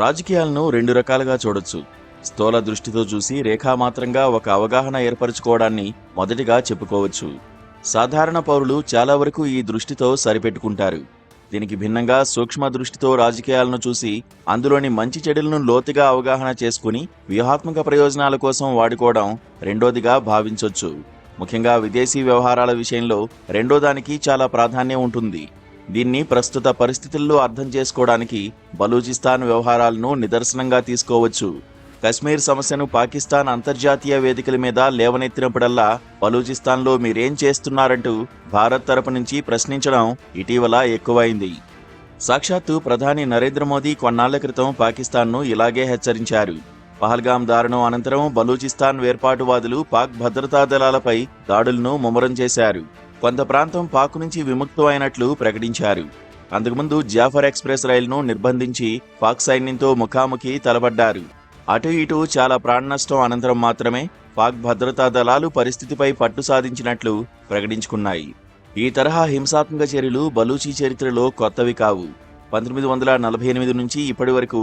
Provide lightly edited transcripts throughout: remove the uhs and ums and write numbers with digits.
రాజకీయాలను రెండు రకాలుగా చూడొచ్చు. స్థూల దృష్టితో చూసి రేఖామాత్రంగా ఒక అవగాహన ఏర్పరచుకోవడాన్ని మొదటిగా చెప్పుకోవచ్చు. సాధారణ పౌరులు చాలా వరకు ఈ దృష్టితో సరిపెట్టుకుంటారు. దీనికి భిన్నంగా సూక్ష్మ దృష్టితో రాజకీయాలను చూసి అందులోని మంచి చెడులను లోతుగా అవగాహన చేసుకుని వ్యూహాత్మక ప్రయోజనాల కోసం వాడుకోవడం రెండోదిగా భావించొచ్చు. ముఖ్యంగా విదేశీ వ్యవహారాల విషయంలో రెండోదానికి చాలా ప్రాధాన్యం ఉంటుంది. దీన్ని ప్రస్తుత పరిస్థితుల్లో అర్థం చేసుకోవడానికి బలూచిస్తాన్ వ్యవహారాలను నిదర్శనంగా తీసుకోవచ్చు. కశ్మీర్ సమస్యను పాకిస్తాన్ అంతర్జాతీయ వేదికల మీద లేవనెత్తినప్పుడల్లా బలూచిస్తాన్లో మీరేం చేస్తున్నారంటూ భారత్ తరపు నుంచి ప్రశ్నించడం ఇటీవల ఎక్కువైంది. సాక్షాత్తు ప్రధాని నరేంద్ర మోదీ కొన్నాళ్ల క్రితం పాకిస్తాన్ను ఇలాగే హెచ్చరించారు. పహల్గాం దారుణం అనంతరం బలూచిస్తాన్ వేర్పాటువాదులు పాక్ భద్రతా దళాలపై దాడులను ముమ్మరం చేశారు. కొంత ప్రాంతం పాక్ నుంచి విముక్తం అయినట్లు ప్రకటించారు. అంతకుముందు జాఫర్ ఎక్స్ప్రెస్ రైలును నిర్బంధించి పాక్ సైన్యంతో ముఖాముఖి తలపడ్డారు. అటు ఇటు చాలా ప్రాణ నష్టం అనంతరం మాత్రమే పాక్ భద్రతా దళాలు పరిస్థితిపై పట్టు సాధించినట్లు ప్రకటించుకున్నాయి. ఈ తరహా హింసాత్మక చర్యలు బలూచీ చరిత్రలో కొత్తవి కావు. 1948 నుంచి ఇప్పటి వరకు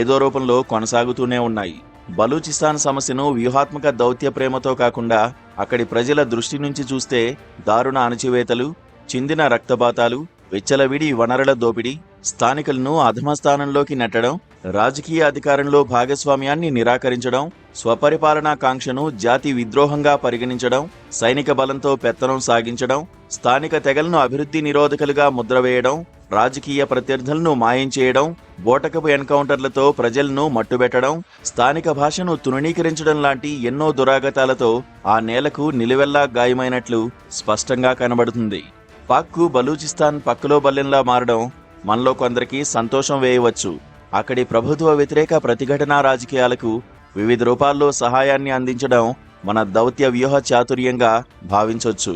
ఏదో రూపంలో కొనసాగుతూనే ఉన్నాయి. బలూచిస్తాన్ సమస్యను వ్యూహాత్మక దౌత్య ప్రేమతో కాకుండా అక్కడి ప్రజల దృష్టి నుంచి చూస్తే దారుణ అణచివేతలు, చిందిన రక్తపాతాలు, విచ్చలవిడి వనరుల దోపిడీ, స్థానికులను అధమస్థానంలోకి నెట్టడం, రాజకీయ అధికారంలో భాగస్వామ్యాన్ని నిరాకరించడం, స్వపరిపాలనా కాంక్షను జాతి విద్రోహంగా పరిగణించడం, సైనిక బలంతో పెత్తనం సాగించడం, స్థానిక తెగలను అభివృద్ధి నిరోధకులుగా ముద్రవేయడం, రాజకీయ ప్రత్యర్థులను మాయం చేయడం, బోటకపు ఎన్కౌంటర్లతో ప్రజలను మట్టుబెట్టడం, స్థానిక భాషను తృణీకరించడం లాంటి ఎన్నో దురాగతాలతో ఆ నేలకు నిలువెల్లా గాయమైనట్లు స్పష్టంగా కనబడుతుంది. పాక్కు బలూచిస్తాన్ పక్కలో బల్లెంలా మారడం మనలో కొందరికి సంతోషం వేయవచ్చు. అక్కడి ప్రభుత్వ వ్యతిరేక ప్రతిఘటనా రాజకీయాలకు వివిధ రూపాల్లో సహాయాన్ని అందించడం మన దౌత్య వ్యూహ చాతుర్యంగా భావించవచ్చు.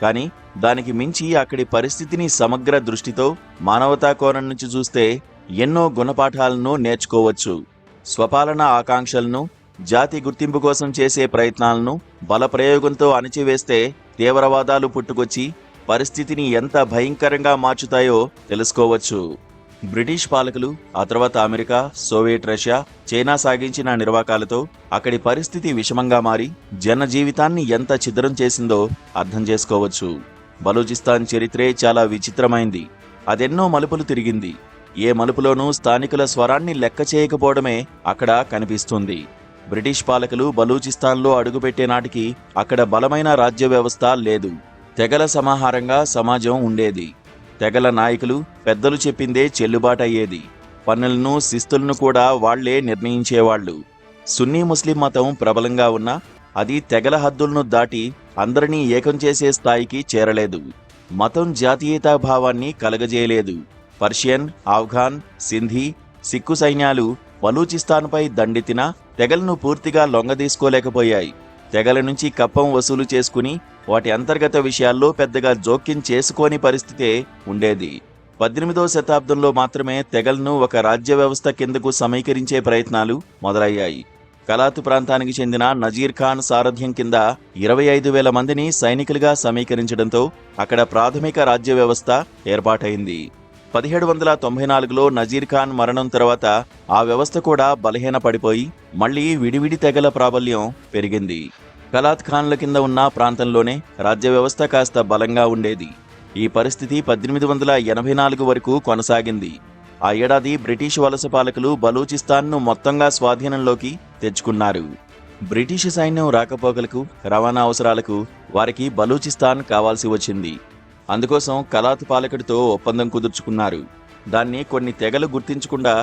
కానీ దానికి మించి అక్కడి పరిస్థితిని సమగ్ర దృష్టితో మానవతా కోణం నుంచి చూస్తే ఎన్నో గుణపాఠాలను నేర్చుకోవచ్చు. స్వపాలన ఆకాంక్షలను, జాతి గుర్తింపు కోసం చేసే ప్రయత్నాలను బలప్రయోగంతో అణచివేస్తే తీవ్రవాదాలు పుట్టుకొచ్చి పరిస్థితిని ఎంత భయంకరంగా మార్చుతాయో తెలుసుకోవచ్చు. బ్రిటిష్ పాలకులు, ఆ తర్వాత అమెరికా, సోవియట్ రష్యా, చైనా సాగించిన నిర్వాకాలతో అక్కడి పరిస్థితి విషమంగా మారి జనజీవితాన్ని ఎంత ఛిద్రం చేసిందో అర్థం చేసుకోవచ్చు. బలూచిస్తాన్ చరిత్రే చాలా విచిత్రమైంది. అదెన్నో మలుపులు తిరిగింది. ఏ మలుపులోనూ స్థానికుల స్వరాన్ని లెక్క చేయకపోవడమే అక్కడ కనిపిస్తుంది. బ్రిటిష్ పాలకులు బలూచిస్తాన్లో అడుగుపెట్టే నాటికి అక్కడ బలమైన రాజ్య వ్యవస్థ లేదు. తెగల సమాహారంగా సమాజం ఉండేది. తెగల నాయకులు, పెద్దలు చెప్పిందే చెల్లుబాటయ్యేది. పన్నులను, శిస్తులను కూడా వాళ్లే నిర్ణయించేవాళ్లు. సున్నీ ముస్లిం మతం ప్రబలంగా ఉన్నా అది తెగల హద్దులను దాటి అందరినీ ఏకం చేసే స్థాయికి చేరలేదు. మతం జాతీయతా భావాన్ని కలగజేయలేదు. పర్షియన్, ఆఫ్ఘాన్, సింధీ, సిక్కు సైన్యాలు బలూచిస్తాన్పై దండెత్తినా తెగలను పూర్తిగా లొంగదీసుకోలేకపోయాయి. తెగల నుంచి కప్పం వసూలు చేసుకుని వాటి అంతర్గత విషయాల్లో పెద్దగా జోక్యం చేసుకోని పరిస్థితే ఉండేది. 18వ శతాబ్దంలో మాత్రమే తెగలను ఒక రాజ్య వ్యవస్థ కిందకు సమీకరించే ప్రయత్నాలు మొదలయ్యాయి. కలాత్ ప్రాంతానికి చెందిన నజీర్ ఖాన్ సారథ్యం కింద 25,000 మందిని సైనికులుగా సమీకరించడంతో అక్కడ ప్రాథమిక రాజ్య వ్యవస్థ ఏర్పాటైంది. 1794లో నజీర్ ఖాన్ మరణం తర్వాత ఆ వ్యవస్థ కూడా బలహీన పడిపోయి మళ్లీ విడివిడి తెగల ప్రాబల్యం పెరిగింది. కలాత్ ఖాన్ల కింద ఉన్న ప్రాంతంలోనే రాజ్య వ్యవస్థ కాస్త బలంగా ఉండేది. ఈ పరిస్థితి 1884 వరకు కొనసాగింది. ఆ ఏడాది బ్రిటిష్ వలస పాలకులు బలూచిస్తాన్ను మొత్తంగా స్వాధీనంలోకి తెచ్చుకున్నారు. బ్రిటిష్ సైన్యం రాకపోకలకు, రవాణా అవసరాలకు వారికి బలూచిస్తాన్ కావాల్సి వచ్చింది. అందుకోసం కలాత్ పాలకుడితో ఒప్పందం కుదుర్చుకున్నారు. దాన్ని కొన్ని తెగలు గుర్తించకుండా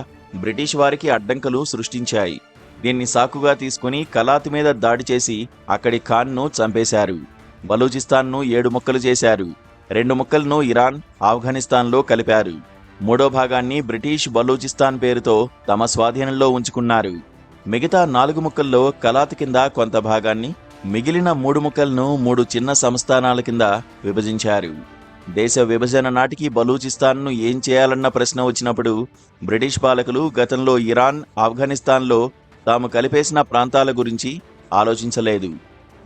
బ్రిటిష్ వారికి అడ్డంకులు సృష్టించాయి. దీన్ని సాకుగా తీసుకుని కలాత్ మీద దాడి చేసి అక్కడి ఖాన్ను చంపేశారు. బలూచిస్తాన్ను 7 ముక్కలు చేశారు. 2 ముక్కలను ఇరాన్, ఆఫ్ఘనిస్తాన్లో కలిపారు. 3వ భాగాన్ని బ్రిటిష్ బలూచిస్తాన్ పేరుతో తమ స్వాధీనంలో ఉంచుకున్నారు. మిగతా 4 ముక్కల్లో కలాత్ కింద కొంత భాగాన్ని, మిగిలిన 3 ముక్కలను 3 చిన్న సంస్థానాల కింద విభజించారు. దేశ విభజన నాటికి బలూచిస్తాన్ను ఏం చేయాలన్న ప్రశ్న వచ్చినప్పుడు బ్రిటిష్ పాలకులు గతంలో ఇరాన్, ఆఫ్ఘనిస్తాన్లో తాము కలిపేసిన ప్రాంతాల గురించి ఆలోచించలేదు.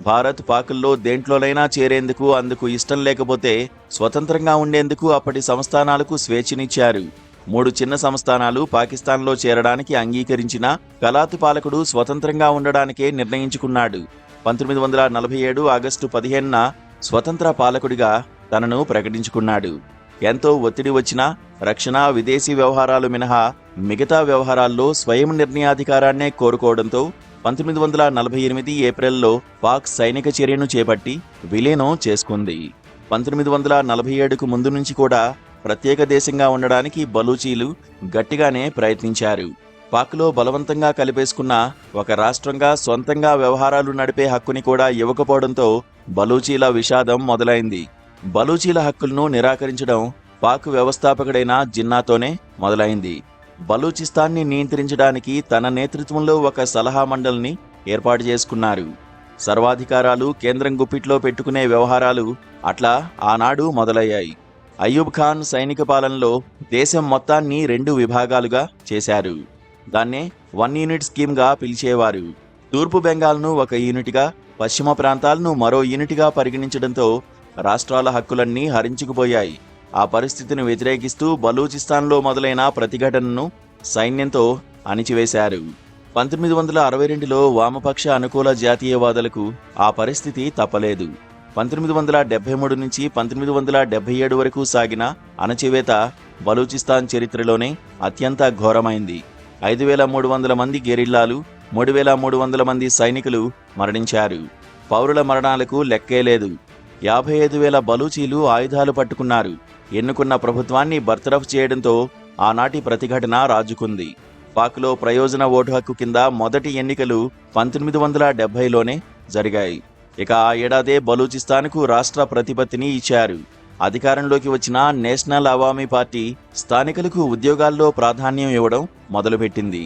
భారత్ పాకుల్లో దేంట్లోనైనా చేరేందుకు అందుకు ఇష్టం లేకపోతే స్వతంత్రంగా ఉండేందుకు అప్పటి సంస్థానాలకు స్వేచ్ఛనిచ్చారు. 3 చిన్న సంస్థానాలు పాకిస్తాన్లో చేరడానికి అంగీకరించిన కలాతు పాలకుడు స్వతంత్రంగా ఉండడానికే నిర్ణయించుకున్నాడు. 1947 ఆగస్టు 15న స్వతంత్ర పాలకుడిగా తనను ప్రకటించుకున్నాడు. ఎంతో ఒత్తిడి వచ్చినా రక్షణ, విదేశీ వ్యవహారాలు మినహా మిగతా వ్యవహారాల్లో స్వయం నిర్ణయాధికారాన్నే కోరుకోవడంతో 1948 ఏప్రిల్లో పాక్ సైనిక చర్యను చేపట్టి విలీనం చేసుకుంది. 1947కు ముందు నుంచి కూడా ప్రత్యేక దేశంగా ఉండడానికి బలూచీలు గట్టిగానే ప్రయత్నించారు. పాక్లో బలవంతంగా కలిపేసుకున్న ఒక రాష్ట్రంగా సొంతంగా వ్యవహారాలు నడిపే హక్కుని కూడా ఇవ్వకపోవడంతో బలూచీల విషాదం మొదలైంది. బలూచీల హక్కులను నిరాకరించడం పాక్ వ్యవస్థాపకుడైన జిన్నాతోనే మొదలైంది. బలూచిస్తాన్ని నియంత్రించడానికి తన నేతృత్వంలో ఒక సలహా మండలిని ఏర్పాటు చేసుకున్నారు. సర్వాధికారాలు కేంద్రం గుప్పిట్లో పెట్టుకునే వ్యవహారాలు అట్లా ఆనాడు మొదలయ్యాయి. అయ్యూబ్ ఖాన్ సైనిక పాలనలో దేశం మొత్తాన్ని 2 విభాగాలుగా చేశారు. దాన్నే 1 యూనిట్ స్కీమ్గా పిలిచేవారు. తూర్పు బెంగాల్ను ఒక యూనిట్గా, పశ్చిమ ప్రాంతాలను మరో యూనిట్గా పరిగణించడంతో రాష్ట్రాల హక్కులన్నీ హరించుకుపోయాయి. ఆ పరిస్థితిని వ్యతిరేకిస్తూ బలూచిస్తాన్లో మొదలైన ప్రతిఘటనను సైన్యంతో అణిచివేశారు. 1962లో వామపక్ష అనుకూల జాతీయవాదులకు ఆ పరిస్థితి తప్పలేదు. 1973 నుంచి 1977 వరకు సాగిన అణచివేత బలూచిస్తాన్ చరిత్రలోనే అత్యంత ఘోరమైంది. 5300 మంది గెరిల్లాలు, 3300 మంది సైనికులు మరణించారు. పౌరుల మరణాలకు లెక్కే లేదు. 55,000 బలూచీలు ఆయుధాలు పట్టుకున్నారు. ఎన్నుకున్న ప్రభుత్వాన్ని బర్తరఫ్ చేయడంతో ఆనాటి ప్రతిఘటన రాజుకుంది. పాక్లో ప్రయోజన ఓటు హక్కు కింద మొదటి ఎన్నికలు 1970లోనే జరిగాయి. ఇక ఆ ఏడాదే బలూచిస్తాన్కు రాష్ట్ర ప్రతిపత్తిని ఇచ్చారు. అధికారంలోకి వచ్చిన నేషనల్ అవామీ పార్టీ స్థానికులకు ఉద్యోగాల్లో ప్రాధాన్యం ఇవ్వడం మొదలుపెట్టింది.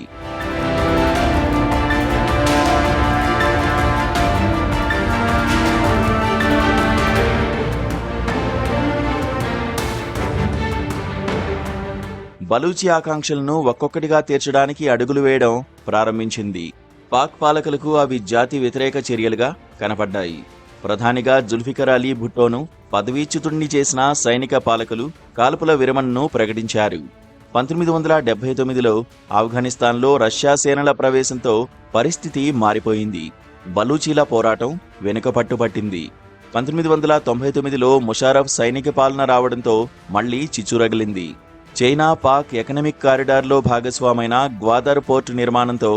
బలూచి ఆకాంక్షలను ఒక్కొక్కటిగా తీర్చడానికి అడుగులు వేయడం ప్రారంభించింది. పాక్ పాలకులకు అవి జాతి వ్యతిరేక చర్యలుగా కనపడ్డాయి. ప్రధానిగా జుల్ఫికర్ అలీ భుట్టోను పదవీచ్యుతుడిని చేసిన సైనిక పాలకులు కాల్పుల విరమణను ప్రకటించారు. 1979లో ఆఫ్ఘనిస్తాన్లో రష్యా సేనల ప్రవేశంతో పరిస్థితి మారిపోయింది. బలూచీల పోరాటం వెనుకపట్టు పట్టింది. 1999లో ముషారఫ్ సైనిక పాలన రావడంతో మళ్లీ చిచ్చురగిలింది. చైనా పాక్ ఎకనమిక్ కారిడార్లో భాగస్వామైన గ్వాదర్ పోర్టు నిర్మాణంతో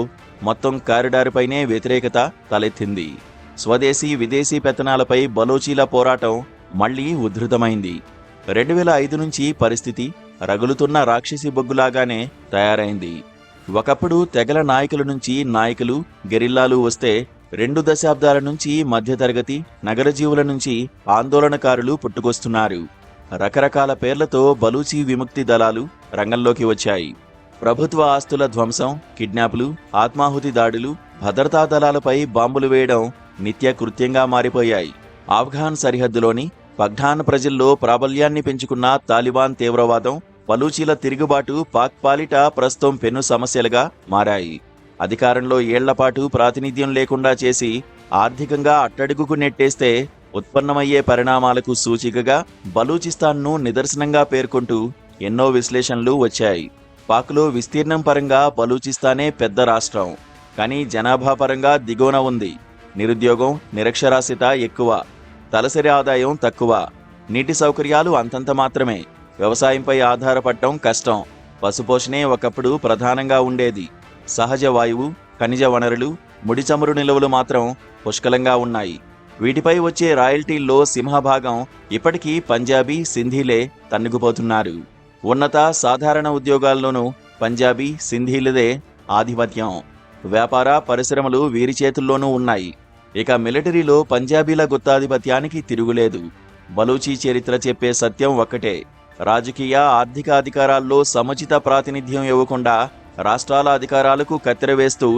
మొత్తం కారిడార్పైనే వ్యతిరేకత తలెత్తింది. స్వదేశీ విదేశీ పెత్తనాలపై బలూచీల పోరాటం మళ్లీ ఉధృతమైంది. 2005 నుంచి పరిస్థితి రగులుతున్న రాక్షసి బొగ్గులాగానే తయారైంది. ఒకప్పుడు తెగల నాయకుల నుంచి నాయకులు, గెరిల్లాలు వస్తే 2 దశాబ్దాల నుంచి మధ్యతరగతి నగరజీవుల నుంచి ఆందోళనకారులు పుట్టుకొస్తున్నారు. రకరకాల పేర్లతో బలూచీ విముక్తి దళాలు రంగంలోకి వచ్చాయి. ప్రభుత్వ ఆస్తుల ధ్వంసం, కిడ్నాపులు, ఆత్మాహుతి దాడులు, భద్రతా దళాలపై బాంబులు వేయడం నిత్య కృత్యంగా మారిపోయాయి. ఆఫ్ఘాన్ సరిహద్దులోని పగ్ఠాన్ ప్రజల్లో ప్రాబల్యాన్ని పెంచుకున్న తాలిబాన్ తీవ్రవాదం, బలూచీల తిరుగుబాటు పాక్ పాలిట ప్రస్తుతం పెను సమస్యలుగా మారాయి. అధికారంలో ఏళ్లపాటు ప్రాతినిధ్యం లేకుండా చేసి ఆర్థికంగా అట్టడుగుకు నెట్టేస్తే ఉత్పన్నమయ్యే పరిణామాలకు సూచికగా బలూచిస్తాన్ను నిదర్శనంగా పేర్కొంటూ ఎన్నో విశ్లేషణలు వచ్చాయి. పాక్లో విస్తీర్ణం పరంగా బలూచిస్తానే పెద్ద రాష్ట్రం. కానీ జనాభా పరంగా దిగువన ఉంది. నిరుద్యోగం, నిరక్షరాస్యత ఎక్కువ, తలసరి ఆదాయం తక్కువ, నీటి సౌకర్యాలు అంతంత మాత్రమే, వ్యవసాయంపై ఆధారపడటం కష్టం, పశుపోషణే ఒకప్పుడు ప్రధానంగా ఉండేది, సహజ వాయువు, ఖనిజ వనరులు, ముడి చమురు నిల్వలు మాత్రం పుష్కలంగా ఉన్నాయి. వీటిపై వచ్చే రాయల్టీల్లో సింహభాగం ఇప్పటికీ పంజాబీ, సింధీలే తన్నుకుపోతున్నారు. ఉన్నత సాధారణ ఉద్యోగాల్లోనూ పంజాబీ, సింధీలదే ఆధిపత్యం. వ్యాపార పరిశ్రమలు వీరి చేతుల్లోనూ ఉన్నాయి. ఇక మిలిటరీలో పంజాబీల గుత్తాధిపత్యానికి తిరుగులేదు. బలూచీ చరిత్ర చెప్పే సత్యం ఒక్కటే: రాజకీయ, ఆర్థిక అధికారాల్లో సముచిత ప్రాతినిధ్యం ఇవ్వకుండా రాష్ట్రాల అధికారాలకు కత్తెర వేస్తూ,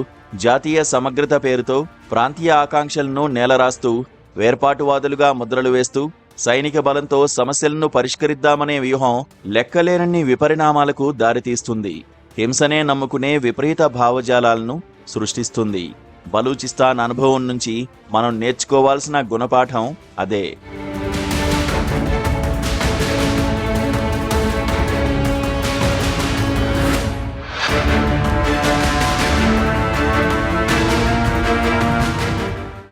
జాతీయ సమగ్రత పేరుతో ప్రాంతీయ ఆకాంక్షలను నేలరాస్తూ, వేర్పాటువాదులుగా ముద్రలు వేస్తూ, సైనిక బలంతో సమస్యలను పరిష్కరిద్దామనే వ్యూహం లెక్కలేనన్ని విపరిణామాలకు దారితీస్తుంది. హింసనే నమ్ముకునే విపరీత భావజాలాలను సృష్టిస్తుంది. బలూచిస్తాన్ అనుభవం నుంచి మనం నేర్చుకోవాల్సిన గుణపాఠం అదే.